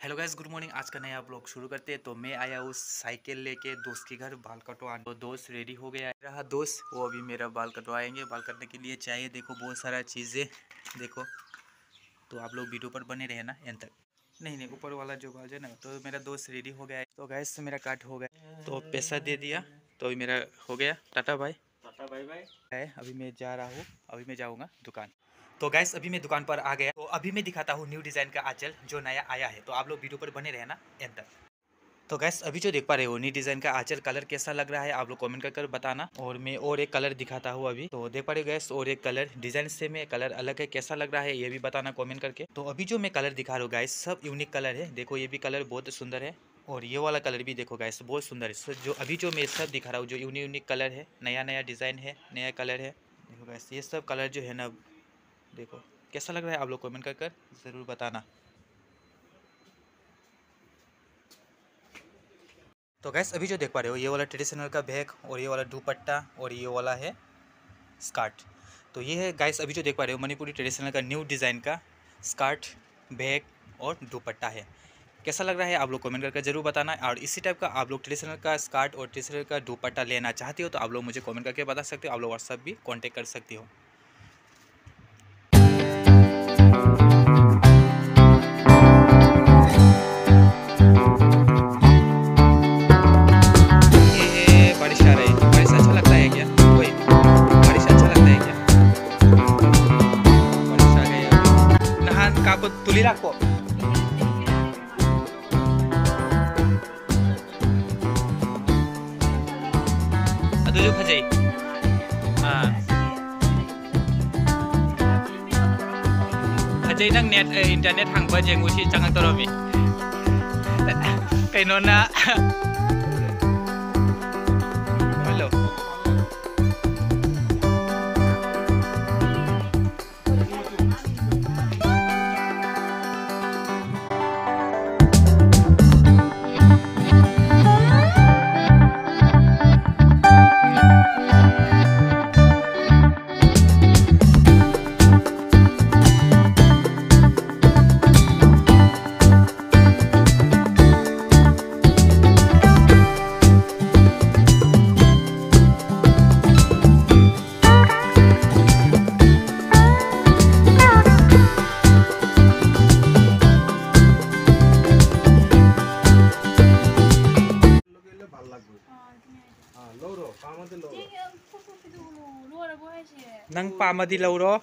Hello guys, good morning. आज का नया ब्लॉग शुरू करते हैं। तो मैं आया हूँ साइकिल लेके दोस्त के घर बाल कटवाने। तो दोस्त रेडी हो गया है। रहा दोस्त वो अभी मेरा बाल कटवाएंगे। बाल कटने के लिए चाहिए देखो बहुत सारा चीज़ें देखो। तो आप लोग वीडियो पर बने रहे ना एंड तक। नहीं ऊपर वाला जो बाल है ना। तो मेरा दोस्त रेडी हो गया है। तो गाइस मेरा काट हो गया तो पैसा दे दिया। तो अभी मेरा हो गया। Tata bye. Tata bye bye है। अभी मैं जा रहा हूँ। अभी मैं जाऊँगा दुकान। तो गैस अभी मैं दुकान पर आ गया। तो अभी मैं दिखाता हूँ न्यू डिज़ाइन का आंचल जो नया आया है। तो आप लोग वीडियो पर बने रहे ना एंड तक। तो गैस अभी जो देख पा रहे हो न्यू डिज़ाइन का आंचल कलर कैसा लग रहा है आप लोग कमेंट कर बताना। और मैं और एक कलर दिखाता हूँ अभी। तो देख पा रहे हो गैस और एक कलर डिज़ाइन से में कलर अलग है कैसा लग रहा है ये भी बताना कमेंट करके। तो अभी जो मैं कलर दिखा रहा हूँ गैस सब यूनिक कलर है। देखो ये भी कलर बहुत सुंदर है। और ये वाला कलर भी देखो गैस बहुत सुंदर है। जो अभी जो मैं सब दिखा रहा हूँ जो यूनिक कलर है नया नया डिज़ाइन है नया कलर है। देखो गैस ये सब कलर जो है ना देखो कैसा लग रहा है आप लोग कमेंट कर ज़रूर बताना। तो गैस अभी जो देख पा रहे हो ये वाला ट्रेडिशनल का बैग और ये वाला दुपट्टा और ये वाला है स्कर्ट। तो ये है गाइस अभी जो देख पा रहे हो मणिपुरी ट्रेडिशनल का न्यू डिज़ाइन का स्कर्ट बैग और दुपट्टा है। कैसा लग रहा है आप लोग कमेंट करके जरूर बताना। और इसी टाइप का आप लोग ट्रेडिशनल का स्कर्ट और ट्रेडिशनल का दुपट्टा लेना चाहते हो तो आप लोग मुझे कमेंट करके बता सकते हो। आप लोग व्हाट्सअप भी कॉन्टेक्ट कर सकते हो। ये बारिश आ रही है। बारिश अच्छा लगता है क्या? वही बारिश अच्छा लगता है क्या? बारिश आ गई अभी। नहान काको तुली रखो। अदुजु फजई। हाँ फजई नंग नेट इंटरनेट हांगबा जेंगुसी चंगक तोरमी कैनोना हेलो। Nang pamadi lauro.